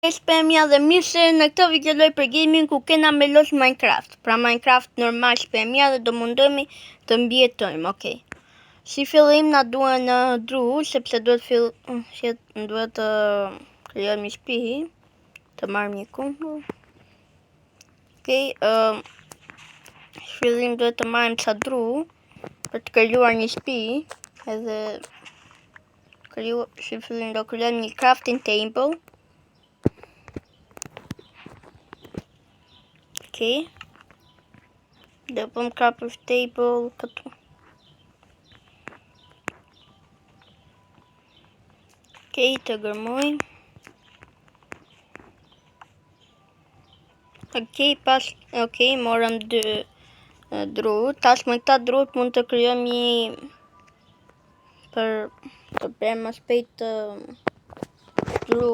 Shpemja dhe mirë se në këtë video loj për gaming ku kena me los Minecraft. Pra Minecraft normal shpemja dhe do mundohemi të mbjetojmë, okej. Si fillim na duhen dru, sepse duhet të krijojmë një shtëpi, të marrim një kumbull. Okej, fillim duhet të marrim ca dru për të krijuar një shtëpi, edhe si fillim do krijojmë një crafting table. Okej. Do bëm crafting table këtu. Okej, të gërmoj. Okej, morëm 2 dru. Tash me këta dru mund të krijojmë një për të bërë më shpejt dru.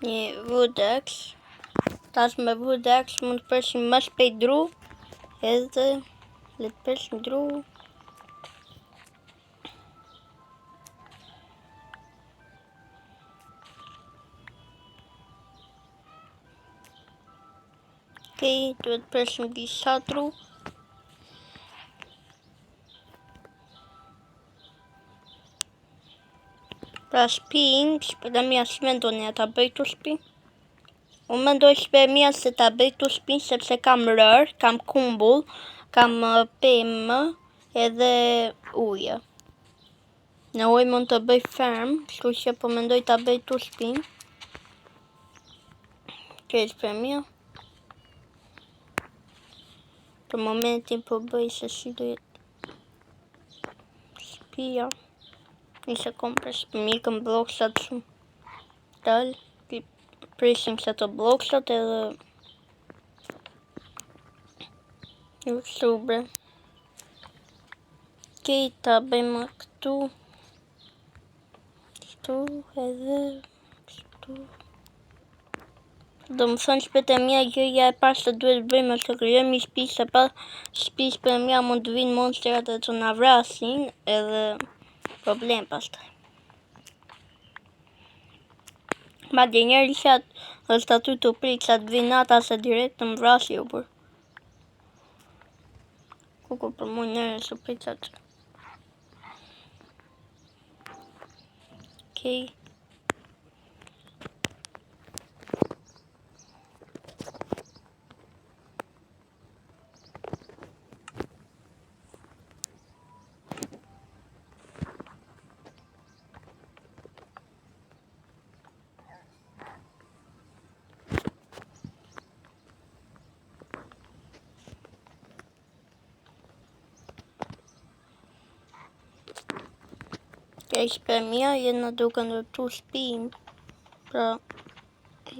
Një wood axe. Tash me wood axe mund të presim më shpejt dru. Edhe le të presim dru. Okej, duhet presim disa dru. Pra shpemja si mendoni ta bëj tu shtëpi? Unë mendoj shpemja se ta bëj tu shtëpi sepse kam rër, kam kumbull, kam pemë edhe ujë. Në ujë mund të bëj ferm, kështu që po mendoj ta bëj tu shtëpi. Okej, shpemja. Për momentin po bëj se si do jetë shtëpia. Një sekund për mikëm bloksat shumë dal. Presim se të bloksat edhe subre. Okej, ta bëjmë këtu. Këtu edhe këtu. Do më thënë shpet e mja gjëja e pas të duhet bëjmë është të krijojmë një shtëpi, se pa shtëpi shpet e mja mund të vinë monstrat dhe të na vrasin edhe problem pastaj. Madje njeri është aty të prit sa të vinë ata se direkt të më vrasi u bër. Kuku për mu njeri së prit aty. Okej. Okej, shpemja jenë në duke ndërtu shtëpin. Pra,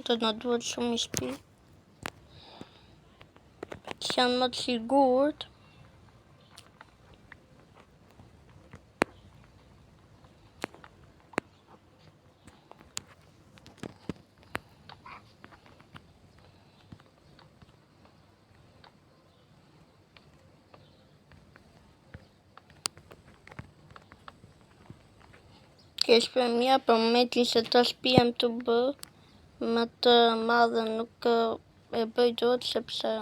do në duhet shumë një shtëpi. Që janë më të sigurt. Okej, shpemja për momentin se të shtëpia të bë më të madhe nuk e bëj dot sepse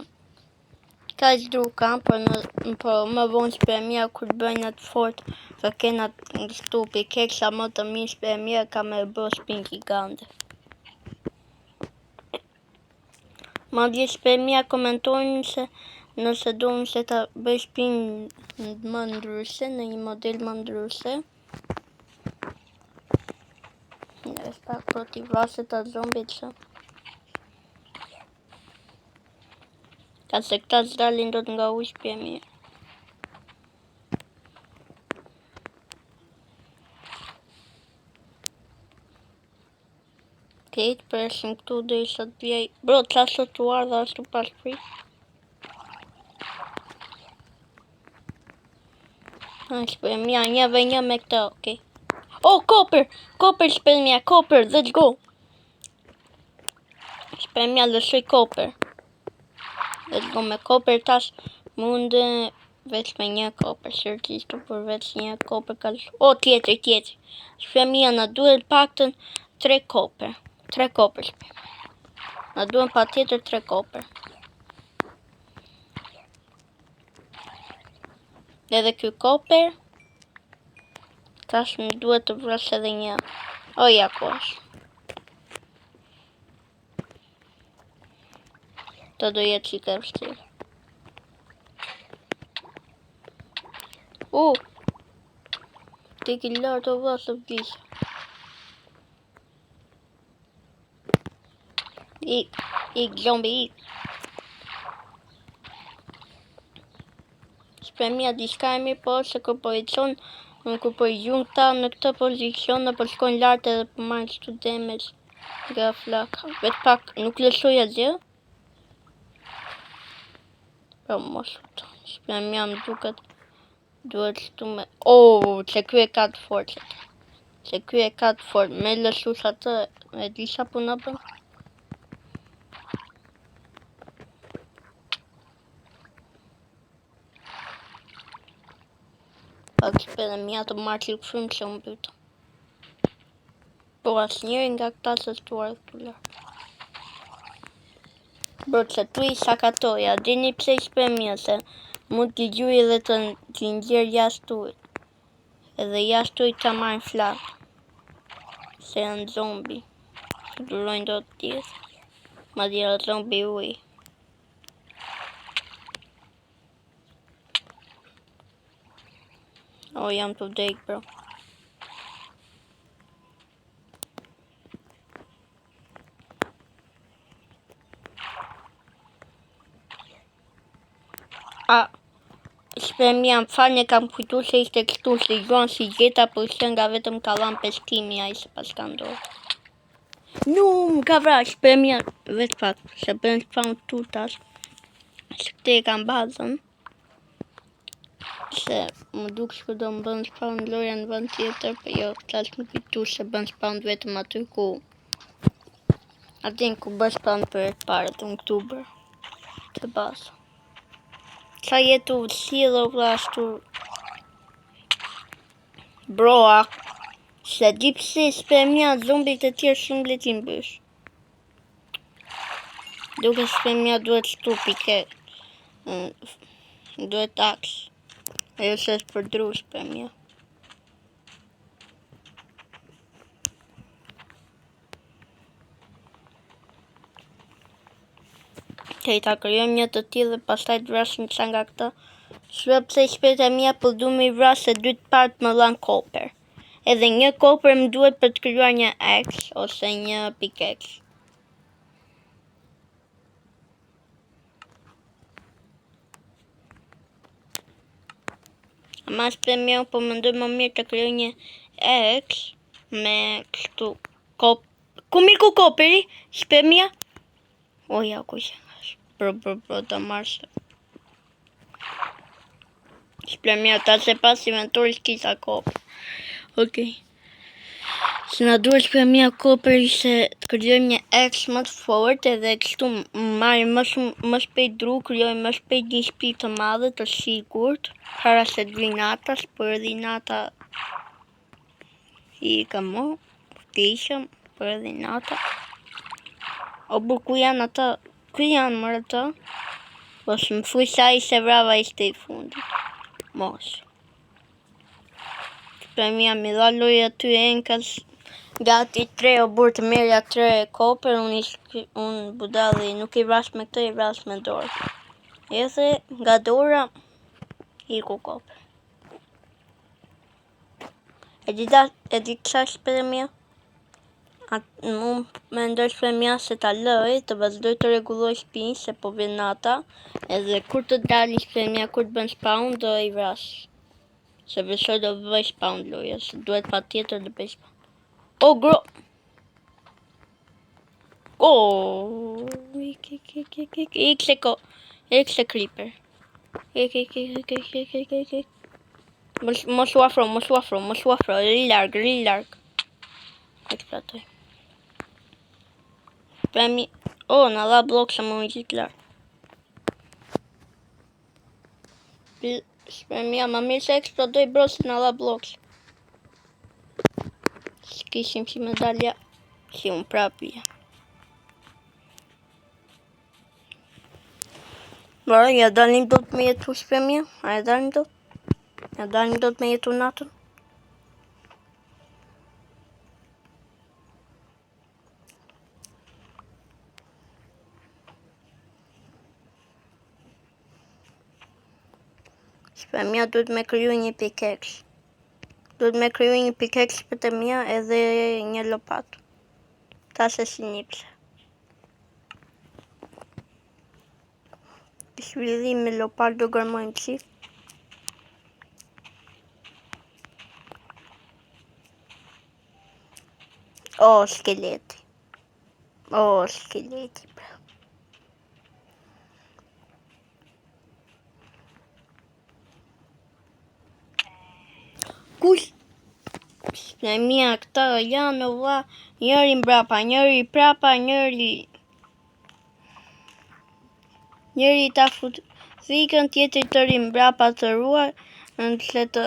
ka dru kam, por më vonë shpemja kur bëjnë atë fort dhe kena shtu pikeksa më të mirë shpemja ka me bë shtëpinë gigante. Madje shpemja komentojnë se nëse duan se ta bëj shtëpinë më ndryshe, në një model më ndryshe. Është pak për t'i vrasë të zombit që. Ka se këta zdalin do të nga u shpemja. Okej, të presim këtu dhe i sot vjej. Bro, qa sotuar dhe ashtu pas prit. Shpemja, një dhe një me këta, okej. Oh, copper! Copper shpemja, copper, let's go! Shpemja lëshoj copper. Let's go me copper tash mundë veç me një copper, sërkishtu për veç një copper ka lëshu. Oh, tjetër. Shpemja na duhet paktën 3 koper. 3 koper shpejt. Na duhen pa tjetër 3 koper. Edhe ky koper. Tash më duhet të vras edhe një. O ja ku është. Të do jetë që ka vështirë. Ti ki lartë o vlasë të vgjishë. Ik, zombi, ik. Shpremja diçka e mirë po se kur po i qonë, kur po i gjunë këta në këtë pozicion, në po shkojnë lartë edhe po marrë kështu damage nga flaka. Vetë pak nuk lëshoj asgjë. Po mos të shpremja më duket duhet shtu me... që ky e ka të fortë. Që ky e ka të fortë. Me lëshush atë, e di sa puna bën. Pak shpremja të marrë që shumë që më byta. Po asnjëri nga këta se shtuar këtu lartë. Bro, që tu i sakatoja, dini pse i shpremja se mund t'i gjuj edhe të nxjerr jashtë ujit. Edhe jashtë ujit ta marrin flakë. Se janë zombi. Që durojnë do të tjetë. Madje zombi uji. O, jam të vdek, bro. Shpremja më falni kam kujtu se ishte kështu si gjuan si gjeta, po ishte nga vetëm kallan peskimi ai se pas ka ndodhur. Më ka vrarë shpremja vetë pak, se bën spawn tu tash. Se këte e kam bazën. Se më duk që do më bën spawn loja në vend tjetër, për jo, tash më kujtu se bën spawn vetëm aty ku... Atin ku bën spawn për e parë të oktuber. Të bazë. Qa jetu s'jidho vlashtu. Broa. Se di pse shpremja zombit e tjerë shumë letin bësh. Duke shpremja duhet shtu pike. Duhet aks. Ajo se është përdru shpremja. Te i ta kryojmë një të tillë dhe pastaj të vrasim ca nga këta. Shua pse shpeta mia po du me i vras se dy të partë më dhan koper. Edhe një koper më duhet për të kryuar një X ose një pickaxe. Ama shpremja po mendoj më mirë të kryoj një X me kështu kop. Ku mirë ku koperi? Shpremja? O ja ku që bro të marrë. Shpremja ta se pas inventori s'kisa kopër. Okej. Se na duhet shpremja kopër se të kryojmë një X më të fortë edhe kështu marrim më shpejt dru, kryojmë më shpejt një shtëpi të madhe të sigurt, para se të vijë nata, por edhe nata i kamo, vdishëm, por edhe nata. O bu ku janë ata? Ku janë mërë ata? Po së më fuj sa i se vrava ishte i fundit. Mos. Shpremja mi dha loja ty enkas gati 3 o burë të merja 3 koper, unë budalli nuk i vras me këtë, i vras me dorë. Edhe nga dora i ku koper. E di kësa shpremja? Mu me ndoj shpremja se ta loj, të vazhdoj të rregulloj shtëpinë se po vjen nata, edhe kur të dali shpremja, kur të bën spawn, do i vras. Se besoj do bëj spawn loja, se duhet pa tjetër të bëj spawn. O, gro! Ik se creeper. Ik. Mos u afro, ri larg. E të platoj. Shpremi... na dha blok se më gjit larg. Shpremja më mirë se eksplodoj bro se na dha blok. S'kishim si medalja. Si unë prapja. Bërë, ja dalim do të me jetu shpemja? A ja dalim do? Ja dalim do të me jetu natën? Shpemja duhet me kryu një pikeks. Duhet me kryu një pikeks për të mia edhe një lopatë. Ta se si nipse. Shvillim me lopatë do gërmojmë qik. O, skeleti. O, skeleti, pra. Kush? Shpemja këta janë vlla, njëri mbrapa, njëri prapa, njëri ta fut fikën, tjetri të ri mbrapa të ruar, se të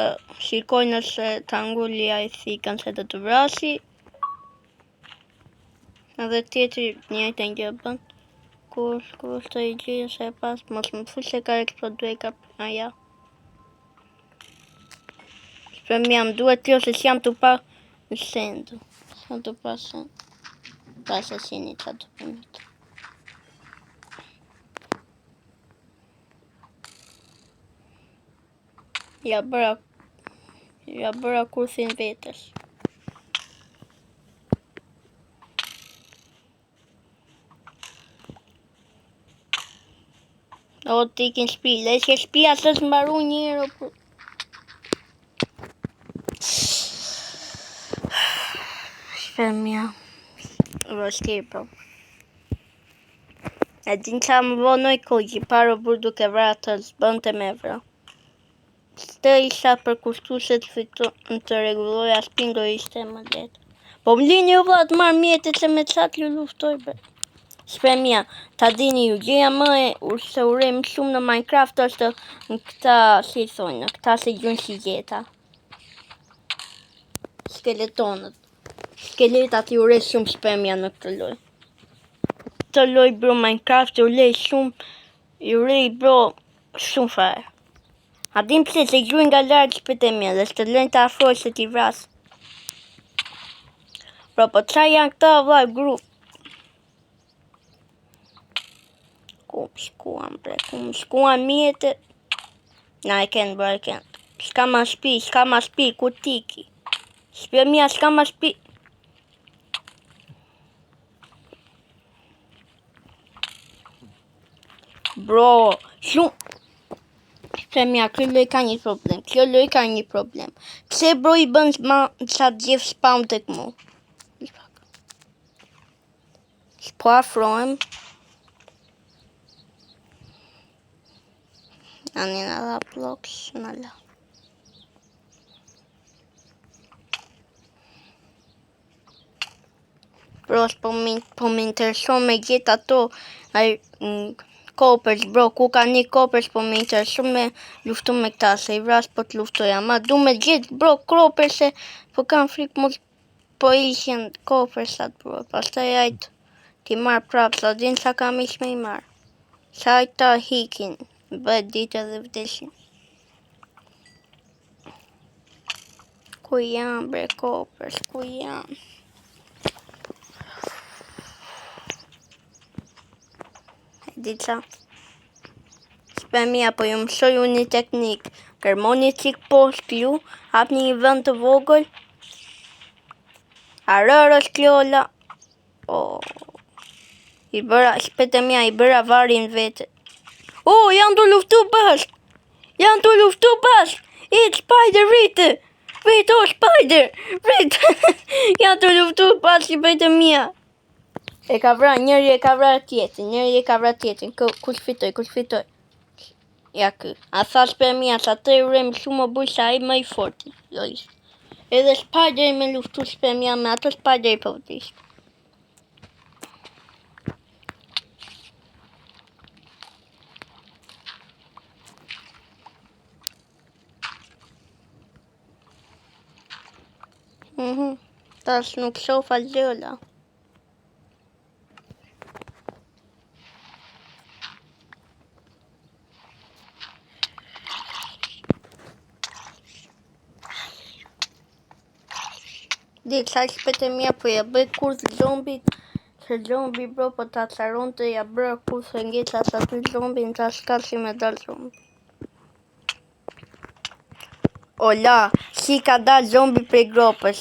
shikoj nëse ta ngulli ai fikën se të vrasi. Edhe tjetri njëjtën gjë bën. Kur të i gjejë se pas mos më thuj se ka eksploduar ka aja. Shpemja më duhet kjo se s'jam të pa sendu. S'jam të pa sendu. Pas e sini qa të përmit. Ja bëra kurthin vetës. O, t'ikin shpi, leshe shpia se s'mbaru njëro. Shpemja. Vështirë, po. E din qa më vonoj koji, paro bur duke vra të zbënte me vra. Të isha përkushtu se të regulloja shpingo ishte më letë. Po më lini u vla të marrë mjetit se me qatë ju luftoj, bre. Shpemja, ta dini ju, gjëja më e se urem shumë në Minecraft është në këta, si thonë, në këta se gjun si gjeta. Skeletonët. Skeletat i ure shumë shpemja në këtë loj. Këtë loj bro Minecraft i ure bro shumë fare. A dim pse se gjuin nga lartë shpet e mja dhe s'të lënë të afroj se t'i vras. Bro, po qa janë këta vla grup? Ku më shkuan bre, ku më shkuan mjetët? Na e kënë bre, e kënë. Shka ma shpi, ku tiki? Shpemja, shka ma shpi. Bro, shumë. Shpemja, kjo loj ka një problem. Pse bro i bën qatë gjithë spawn të këmu? Po afrojmë. Ani në dha blocks, në la. Bro, po më intereson me gjithë ato kopers, bro, ku ka një kopers, po më intereson me luftu me këta, se i vras po të luftoj, ama du me gjithë, bro, kopers, se po kam frikë mos po ishin kopersat, bro, pastaj ajtë ti marë prapë, sa din sa kam ish me i marë. Sa ajtë ta hikin, bëhet ditë dhe vdeshin. Ku jam, bre, kopers, ku jam? Dica. Shpemja, po ju mësoj unë një teknik. Kërmoni qik poshtë ju, hapni një vend të vogël. Arër është kjolla. Shpet e mja, i bëra varin vete. Janë të luftu bashk. It's spider, rritë. Rritë, spider. Rritë. Janë të luftu bashk, shpet e mja. Njëri e ka vrar tjetrin, kush fitoj. Ja kë, a tha shpemja, sa të i urem shumë më buj sa i më i forti. Edhe spider me luftu shpemja me ato spider po vdish. Tash nuk shofa gjëla. Di, kësaj shpete mia po ja bëj kurth zombit, se zombi bro po ta caronte ja bëra kurth e ngeqa sa ty zombin ta shkashi me dal zombi. Ola, si ka dal zombi prej gropës,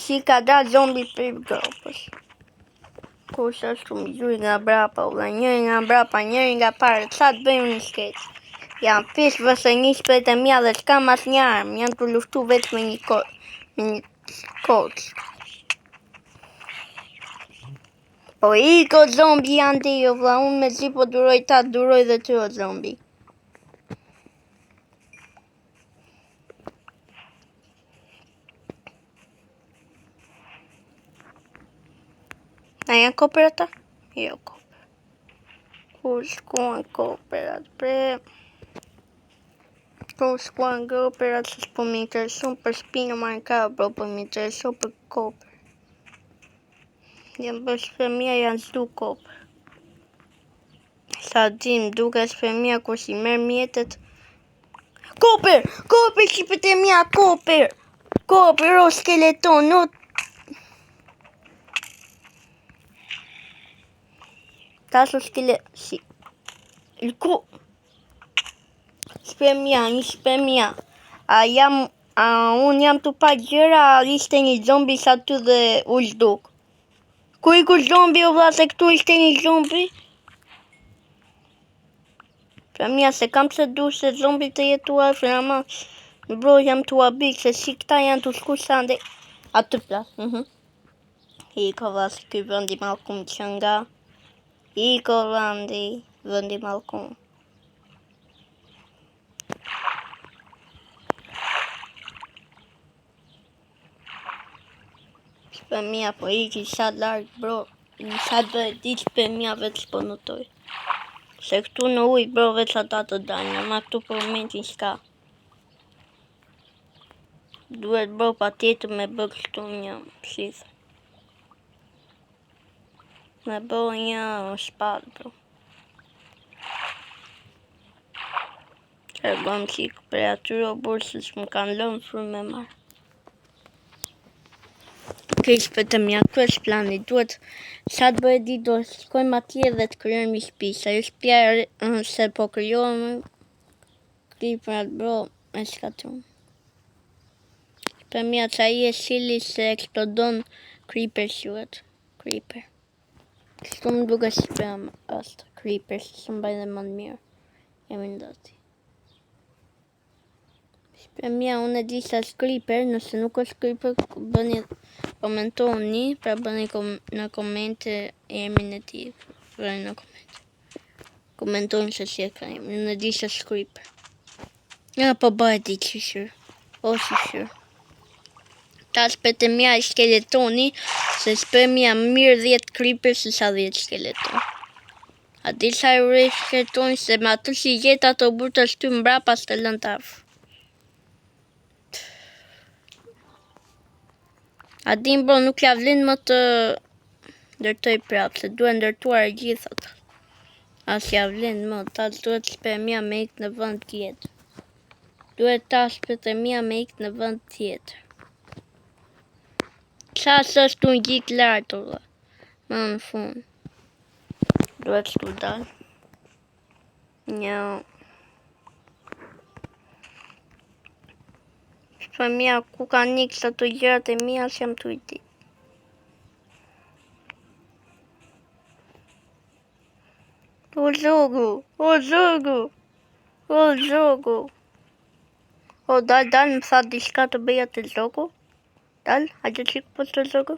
Kush është shumë gjuj nga brapa, ola, njëri nga brapa, njëri nga pare, qa të bëjmë një skeq? Jam fish vëse një shpejt e mja dhe s'kam as një armë, jam të luftu veç me një koç. Po iko zombi janë ti, o vla, unë me zi po duroj ta, duroj dhe ty o zombi. A janë koper ata? Jo koper. Ku shkuan koperat, bre? Ku shkuan koperat, se s'po më intereson për shpinë Minecraft, bro, po më intereson për koper. Jam bërë shpemia janë zdu koper. Sa dim duke shpemia kur si merë mjetet. Koper! Koper, shqipet e mia, koper! Koper, o skeleton, o... Taso si... Shpemia. Unë jam të pa gjëra, ishte një zombi sa ty dhe u zhduk. Ku i ku zombi o vla se këtu ishte një zombi? Shpemia se kam se du se zombi të jetua frama. Bro jam të abik se si këta janë të shku sande. Aty plas. Iko vla se këj vëndi malkum që nga. Iko vëndi malkum. Shpemia po iki sa larg bro. Sa dhe di shpemia veç po notoj. Se këtu në uj bro veç ata të dalë, ma këtu për momentin s'ka. Duhet bro pa tjetër me bë këtu një pshithë. Me bë një shpadë bro. E bëm qik për atyro burë se që më kanë lënë fru me marë. Okej, shpete mja, ku është plani, duhet, sa të bëhe di, do shkojmë atje dhe të kryojmë një shtëpi, se shtëpia se po kryojmë, creeperat bro, e shkatrum. Shpete mja, qa i e shili se eksplodon creeper shuhet, creeper. Kështu më duke shpem është creeper, se së mbaj dhe më në mirë, jemi ndati. Shpemia, unë e di se është creeper, nëse nuk është creeper, bëni komentoni, pra bëni në komente emrin e tij, bëni në komente. Komentoni se si e ka emrin, unë e di se është creeper. Ja, po bëhet di qyshur, o qyshur. Ta shpete mia i skeletoni, se shpemia mirë 10 creeper se sa 10 skeleton. A di sa i ure skeletoni, se me atë si jetë ato burë të shty mbra pas të lënë tafë. A din bro, nuk ja vlen më të ndërtoj prapë, se duhet ndërtuar e gjithat. As ja vlen më, ta duhet shpemia me ikë në vend tjetër. Në vend tjetër. Qa së është unë gjitë lartë, ola. Më në fund. Duhet shtu dalë. Një... Shpemia, ku ka nikë sa të gjërat e mia, që jam të ujti. O zogu. O dal, më tha diçka të bëja të zogu. Dal, hajde qikë për të zogu.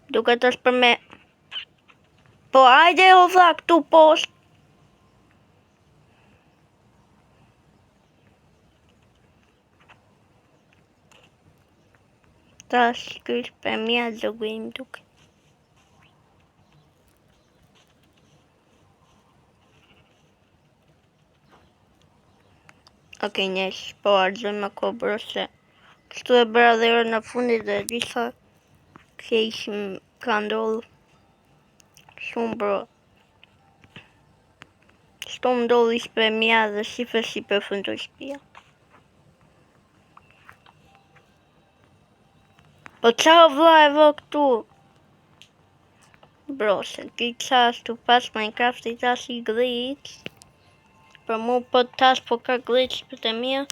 Duket është për me... Po hajde o vla këtu poshtë. Ta shkysh për mja zogu im duke. Okej, njesh, po arëzojmë ako bro se kështu e bëra dhe orë në fundit dhe disa keshim ka ndodhë shumë bro. Kështu më ndodhë ishpe mja dhe shife si përfundoj shpia. Po qa vlla e vë këtu? Bro, se ti qash tu pas Minecraft i qash i glitch. Për mu po tash po ka glitch për të mia.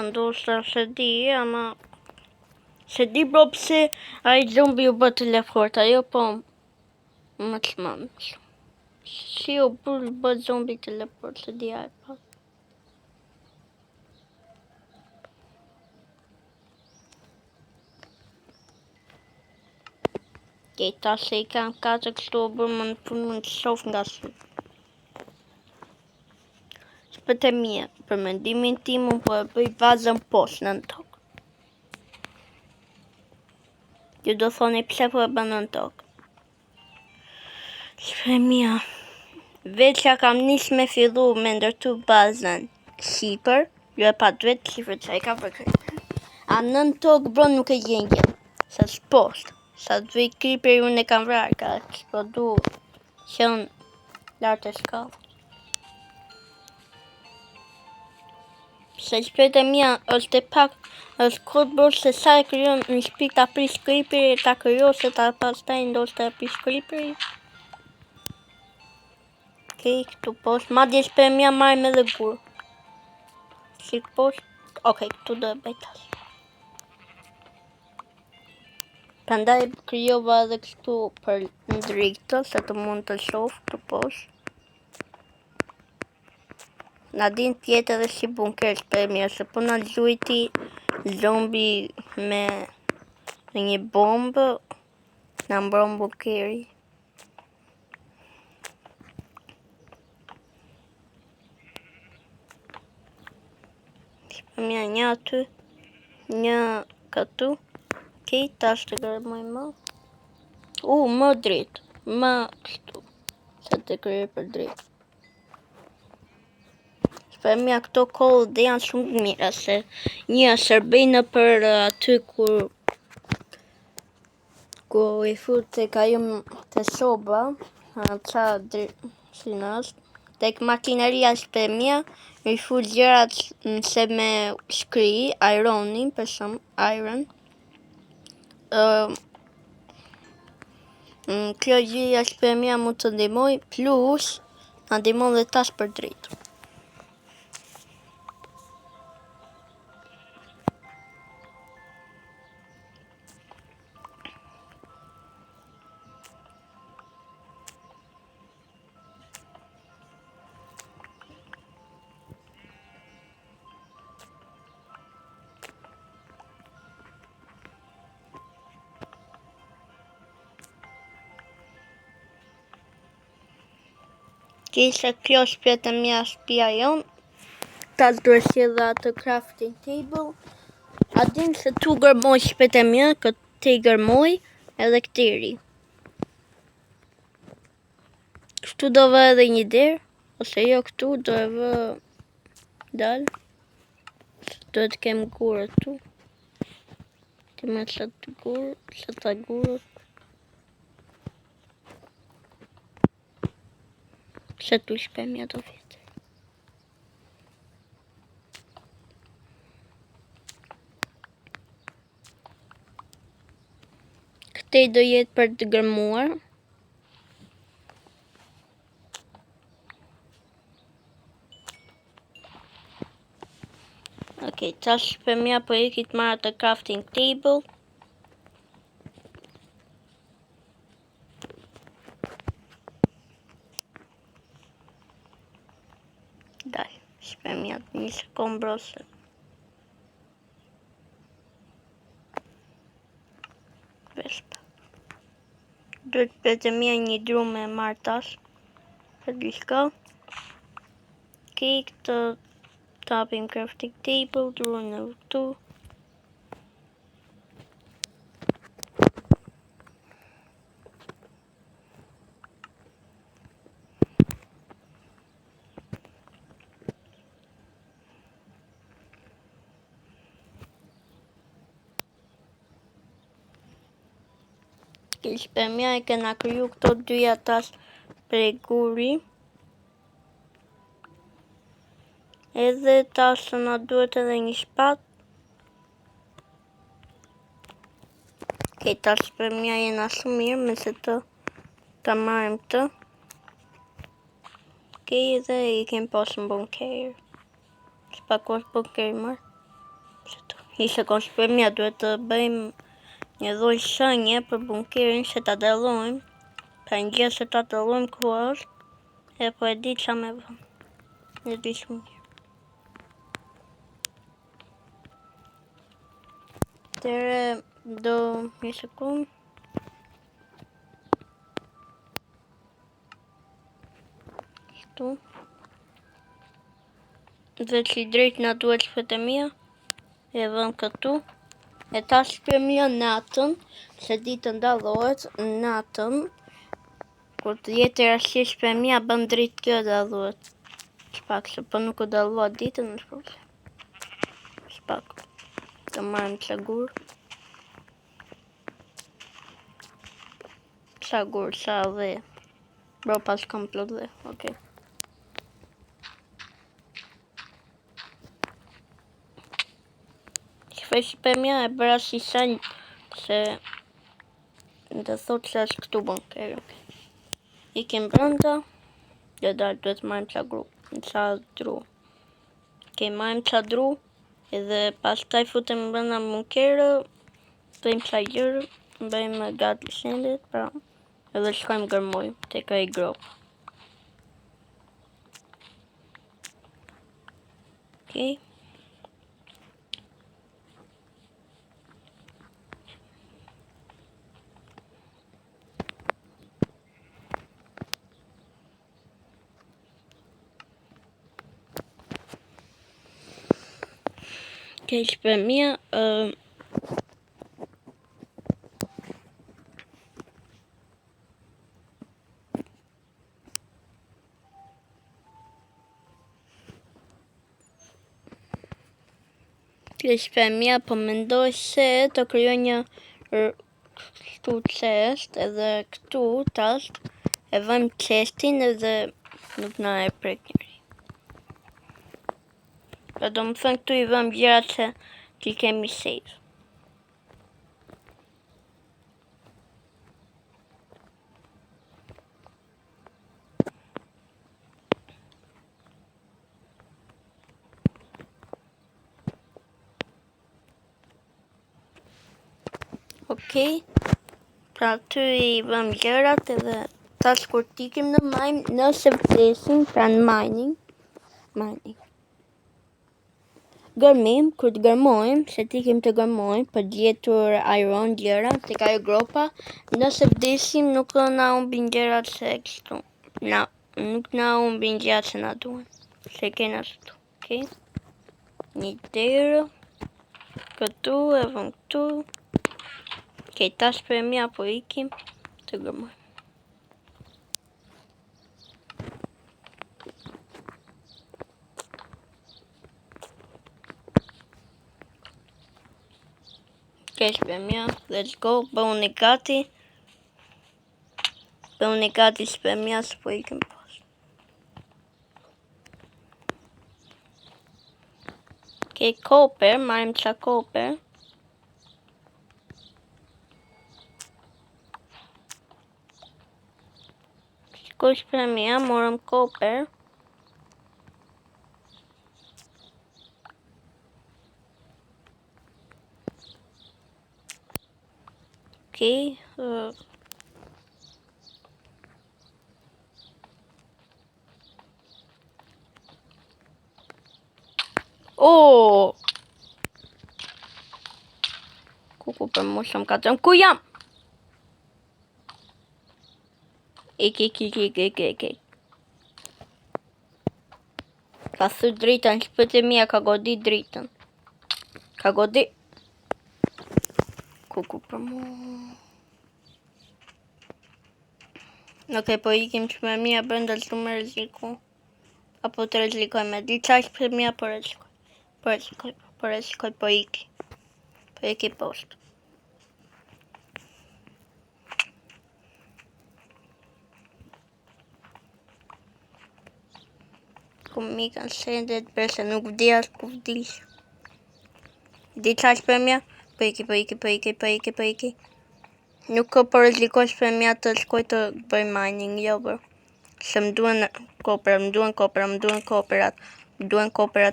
Ndoshta se di, ama... Se di bro pse ai zombi u bë telefort, ajo po... Më të mëmë. Si u bë zombi telefort, se di ai po. Okej, tash se i kam katë kështu u bërë më të shof nga sy. Për të mia, për mendimin tim unë po e bëj vazën poshtë në tokë. Ju do thoni pse po e bën në tokë. Shpër mia, veç ja kam nis me fillu me ndërtu bazën sipër, ju e pat vetë sipër që e ka përkry. A nën tokë bro nuk e gjen gjë, sa s'poshtë. Sa të vej creeperi unë e kam vrarë, ka eksplodu qënë lartë e shkallë. Se shpejt e mia është e pak, është kod bro se sa e kryon në shpik ta prish creeperi, ta kryo se ta pastaj ndoshta e prish creeperi. Okej, këtu poshtë, madje shpejt e mia marrim edhe gur. Shik poshtë, okej, këtu do e bëj tash. Prandaj kryova edhe kështu për ndriktë, se të mund të shoh këtu poshtë. Na din tjetë edhe si bunker shpër mirë, se po na gjujti zombi me një bombë, na mbron bunkeri. Shpër mirë një aty, një këtu. Okej, tash të gërmoj më. Më dritë, më kështu, se të kryoj për dritë. Shpër mia këto kollë dhe janë shumë të mira, se një shërbejnë për aty kur i fut tek ajo te soba, qa si është, tek makineria shpër mia, i fut gjërat se me shkri, ironin, për shumë, iron. Kjo gjëja shpër mia mu të ndihmoj, plus, na ndihmon dhe tash për dritë. Kisha kjo shpjet e mia shtëpia jon. Tash duhet sjell atë crafting table. A din se tu gërmoj shpjet e mia, këtë i gërmoj edhe këtiri. Këtu do vë edhe një derë, ose jo këtu do e vë dal. Duhet kem gurët tu. Ti me qatë gurët. Se tu shpër mia do vjetë. Këtej do jetë për të gërmuar. Okej, tash shpër mia po iki të marrë të crafting table. Daj, shpër mia një sekond brose. Vespa. Duhet shpër e mia një dru me marrë tash. Për diçka. Okej, këtë tapim crafting table, drun në këtu. Shpër mia e kena kryu këto dyja tash prej guri. Edhe tash na duhet edhe një shpat. Okej, tash për mja jena shumë mirë, me se të marrim të. Okej, dhe I kem pas në bunker. S'pa ku është bunker I marr. Ishte kosh për mja, duhet të bëjmë një lloj shenje për bunkerin që ta dallojmë. Pra në gjë se ta dallojmë ku është, e po e di qa me vëmë. E di shumë mirë. Tere do një sekund. Kështu. Dhe që I drejt na duhet shpët e mia. E vëm këtu. E tash për mia natën, se ditën dallohet, natën, kur të jetë rastisht për mia bëm drejt kjo dallohet. Shpak, se po nuk u dallohet ditën, është problem. Shpak, të marrim qagur. Qagur, qa dhe. Bro, pas kam plot dhe, okej. Shpesh për mja e bëra si shenjë se të thot që është këtu bunker. I kem brenda, dhe dalë duhet marrim qagru, në qadru. Okej, marrim qadru, edhe pas taj futem brenda bunkerë, bëjmë qaj gjërë, bëjmë gati shendit, pra, edhe shkojmë gërmojmë, te ka I gropë. Okej. Okej, për mia, për mia po mendoj se të krijoj një këtu chest, edhe këtu tash e vëmë chestin edhe nuk na e prek njëri. Pra do më thënë këtu I vëmë gjërat që I kemi save. Okej, pra ty I vëmë gjërat edhe tash kur tikim në mine, nëse vdesim, pra në mining, gërmim, kur të gërmojmë, se tikim të gërmojmë, për gjetur iron gjëra, tek ajo gropa, nëse vdesim nuk na humbin gjërat se kështu. Nuk na humbin gjërat që na duhen. Se kena ashtu, okej? Një derë, këtu, e vëm këtu. Okej, tash për mia po ikim të gërmojmë. Okej, për mia, let's go, bëhu një gati. Bëhu një gati për mia, së po ikim pas. Okej, copper, marrim qa copper. Shkosh për mia, morëm copper. Okej, Kuku për mu shumë katëm. Ku jam? Ik. Ka thu dritën, shpët e mia ka godit dritën. Ka godit. Kuku për mu. Okej, po ikim që me mia brenda të me rreziku. Apo të rrezikojme. Di qash për mia po rrezikoj. Po iki. Po iki poshtë. Ku mi kanë shendet, përse nuk vdias, ku vdish. Di qash për mia? Po iki. Nuk ka po rrezikosh për mja të shkoj të bëj mining, jo bër. Se më duhen kopra, më duhen koperat,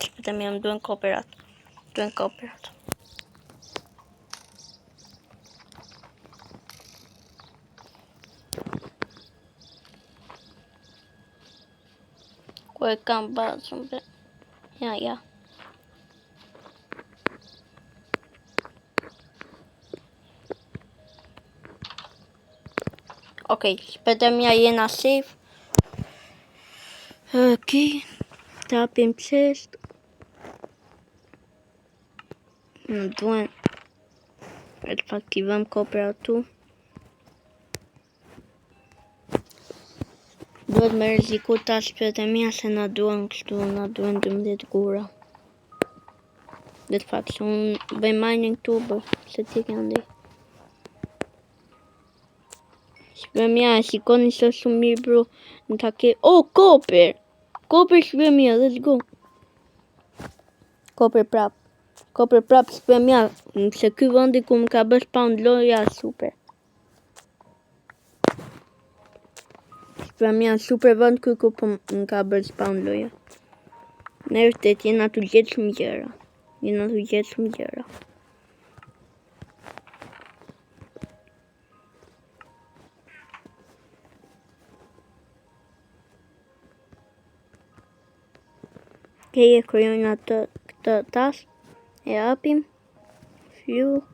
shpëtë mja, më duhen koperat. Ku e kam bazën, be? Ja. Okej, shpëtë mja jena safe. Okej, tapim chest. Më duhen e të aktivëm kopra tu. Duhet me rreziku ta shpëtë mja se na duhen kështu, na duhen 12 gura. Dhe të fakt se unë bëj mining tu bë, se ti kanë dhe. Shpëtë mja e shikoni se shumë mirë bro, në take... Oh, koper! Koper shpëtë mja, let's go! Koper prap shpëtë mja, se ky vendi ku më ka bërë spawn loja super. Shpëtë mja super vend ky ku po më ka bërë spawn loja. Në vërtet jena tu gjetë shumë gjëra. Okej, e krijojnë atë këtë task, e hapim, fuel.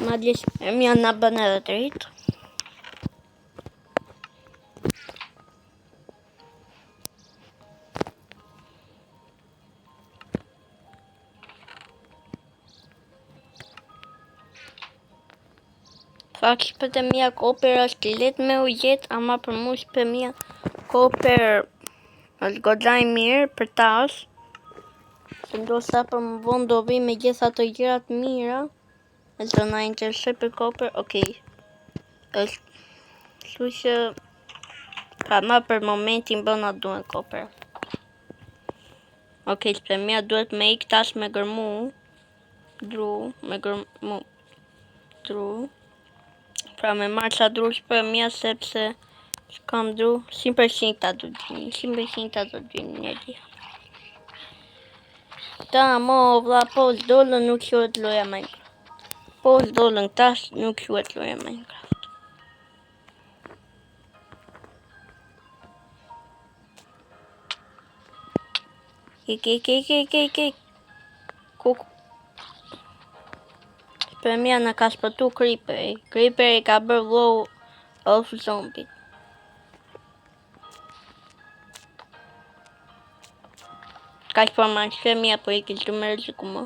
Madje shpëtë mja na bën edhe drejt. Fakt shpëtë mja koper është let me u gjetë, ama për mu shpëtë mja koper është goxha mirë për tash. Se ndoshta për më vonë do vi me gjitha ato gjërat mira. E do na interesoj për koper, okej. Është kështu që ma për momentin bëna duhen koper. Okej, shpëtë mja duhet me ik tash me gërmu. Dru. Pra me marrë qa dru shpëtë mja sepse s'kam dru. 100% ta do t'vini një dia. Ta mo vlla po s'dollën nuk quhet loja Minecraft. Po s'dollën tash nuk quhet loja Minecraft. Ik. Kuk. Shpëtë mja na ka shpëtu Creeper. Creeper i ka bërë low of zombie. Ka që përma në shpëtë mja po i kishtu me rreziku më.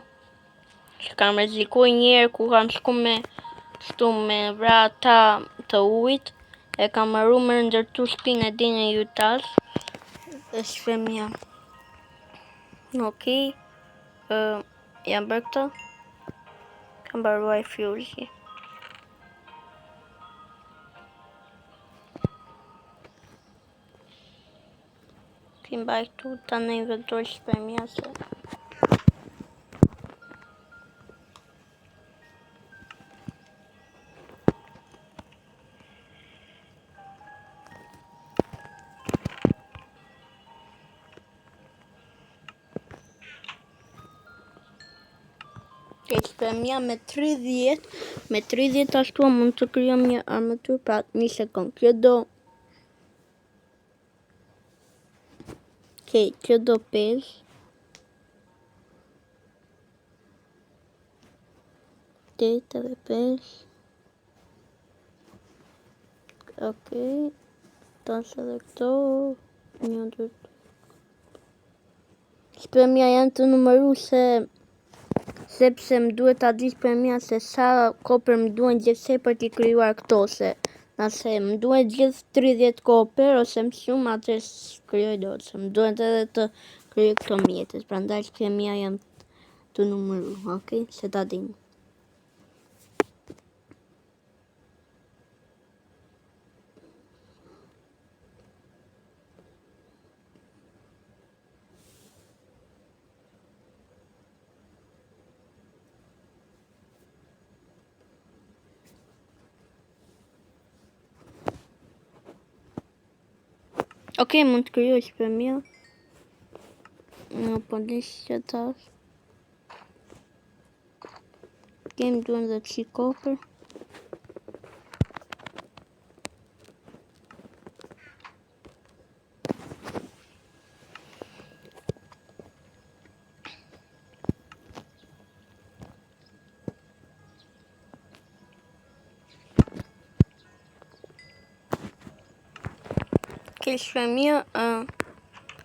Që kam rreziku njerë ku kam shku me shtu me vrata të ujit. E kam marru me ndërtu shpinë e dini ju tash. E shpëtë mja. Okej. Jam bërë këto. Kam baruaj fuel-i. Kim mbaj këtu ta në inventor shpëtë mja se. Shpëtë mja me 30 ashtu mund të krijojmë një armatur, pra një sekond. Kjo do 5. Edhe 5. Okej. Tas edhe këto. 1, 2. Shpëtë mja janë të numëru sepse më duhet ta di shpëtë mja se sa koper më duhen gjithsej për t'i krijuar këto, se nëse më duhen gjithë 30 koper ose më shumë atë s'krijoj dot, se më duhet edhe të krijoj këto mjetës, prandaj shpëtë mja janë të numëru, okej, se ta dim. Okej, mund të kryoj shpërmja. Në polisë që tash. Okej, më duhen dhe të kopër. Okej, shpërmja,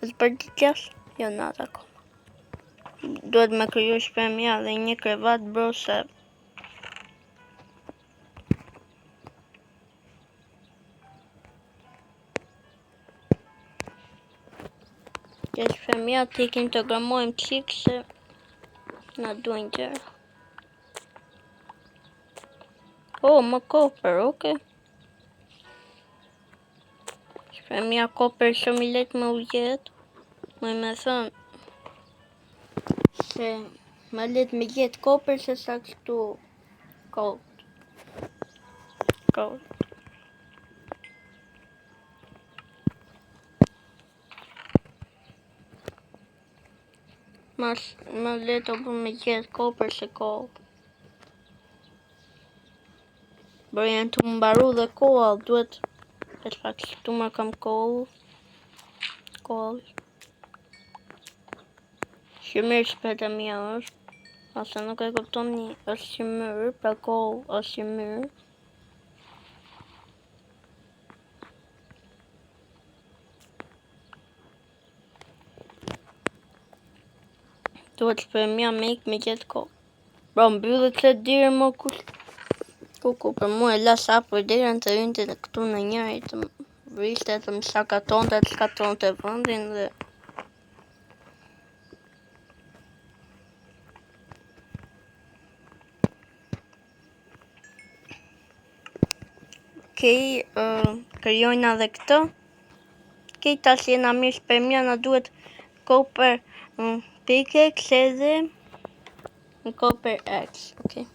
është bërë gjash? Jo, natë akoma. Duhet me kryu shpërmja dhe një krevat brose. Që shpërmja të ikim të gërmojmë qikë se na duhen gjera. Më kopër, oke. Shpërmja kopër shumë i letë me ujet. Më thënë se më letë me jetë kopër se sa kështu gold. Më letë o me jetë kopër se gold. Bërë janë të më mbaru dhe koll, duhet e të fakë që tu më kam koll. Shimir shpeta mja është, asa nuk e kupton një, është shimir, pra koll është shimir. Duhet shpërmja me ikë me gjithë koll. Bro, mbyllet se dirë më kuku, për mu e la sa për dirën të rynte këtu në njëri të vriste të më shakatonte të shkatonte vëndin dhe... Okej, krijojna dhe këtë. Okej, tash jena mirë shpërmja, na duhet kopër pickaxe edhe kopër axe, okej.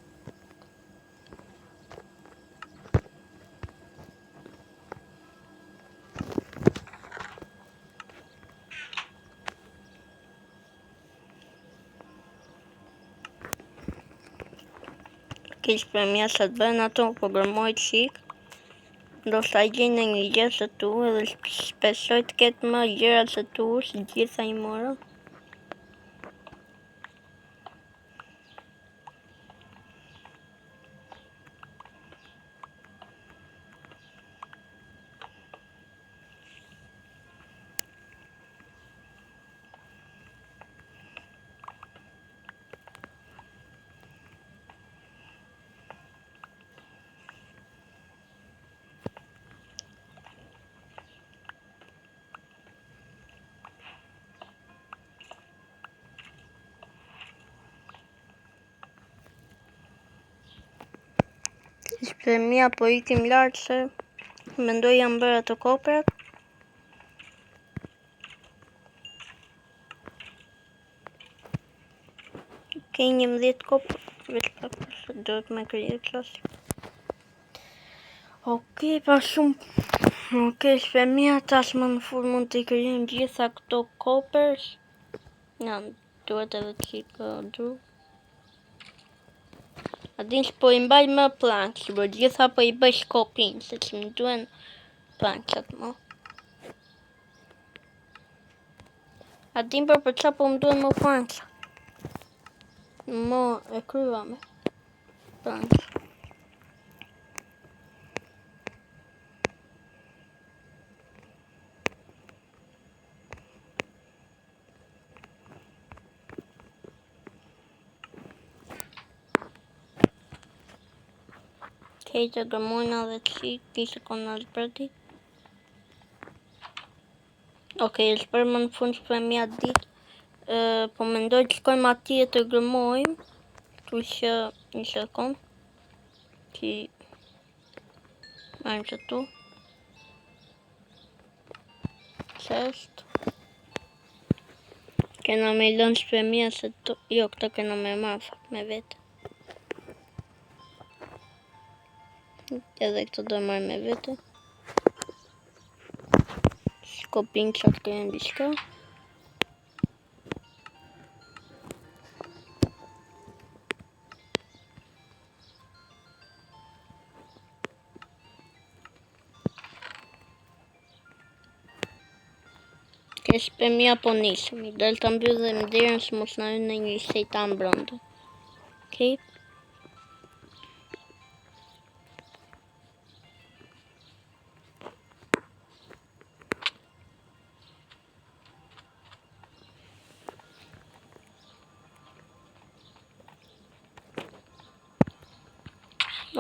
Okej, shpërmja sa të bën ato, po gërmoj qik. Ndoshta gjejnë një gjë se tu edhe shpesoj të ketë më gjëra se tu, si gjitha i mora. Shpërmja po ikim lartë se mendoj jam bërë ato koprat. Okej, 11 kopër, veç pak se duhet me kriju qasë. Okej, pa shumë. Okej, shpërmja tash më në fund mund të krijojmë gjitha këto kopërs. Ja, duhet edhe qikë dru. A din që po i mbaj më plankë, bro, gjitha po i bëj shkopin, se që më duen plankët mo. A din për qa po më duen më plankë. Mo e kryva me plankë. Okej, të gërmojna dhe qik, 2 sekonda zbrati. Okej, shpër më në fund shpërmja ditë. Po mendoj të shkojmë atje të gërmojmë. Tu që 1 sekund. Që marrim që tu. Qest. Kena me lënë shpërmja se tu. Jo, këta kena me marrë fakt me vete. Edhe këtë do marrë me vete. Kopin që atë kërën diçka. Ke shpemja po nisëm, i del të mbyllim derën së mos në hynë një shejtan brenda. Okej?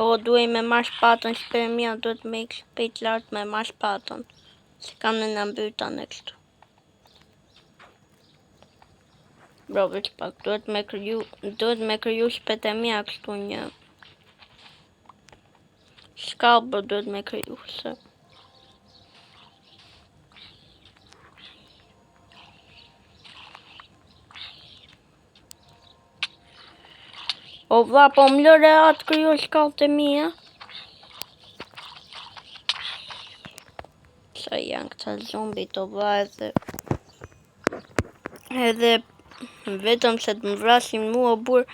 O, duhet me marrë shpatën, shpemja duhet me ikë shpejt lartë me marrë shpatën. Se kam në mbyta në kështu. Bro, veç pak, duhet me kryu shpejtëmia kështu një shkallë, bro, duhet me kryu, se... O vla, po më lëre atë kryo shkallët e mija. Sa janë këta zombit o vla edhe vetëm se të më vrasin mua burë,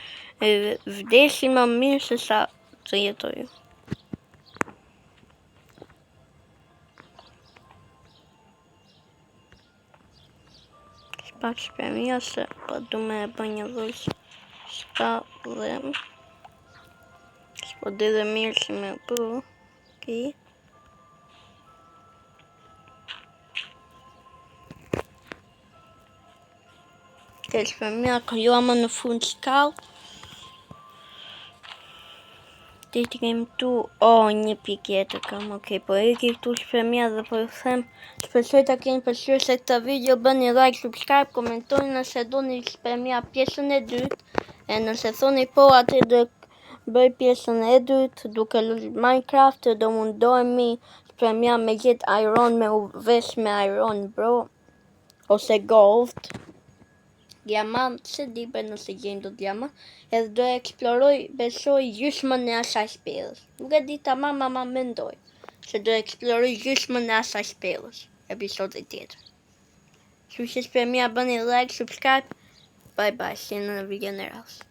vdesin më mirë se sa të jetoj. Shpak shpemija se po du me e bë një vëllë shkallë. S'po di dhe mirë si me bë. Okej. Ke shpemija kryuam në fund shkallë. Ti të kemë tu, një pikë jetë kam, okej, po e ki këtu shpemija dhe po ju them, shpresoj ta keni pëlqyer se këtë video, bëni like, subscribe, komentoni nëse doni shpemija pjesën e dytë, e nëse thoni po atë do bëj pjesën e dytë, duke luajtur Minecraft, do mundohemi shpemija me gjetë iron, me u vesh me iron, bro, ose gold. Diamant, se di për nëse gjenë do diamant, edhe do e eksploroj, besoj, gjysmën e asaj shpellës. Nuk e di tamam, ma mendoj, se do e eksploroj gjysmën e asaj shpellës, episodit tjetër. Kështu që shpemija bëni like, subscribe, bye bye, si në videon e radhës.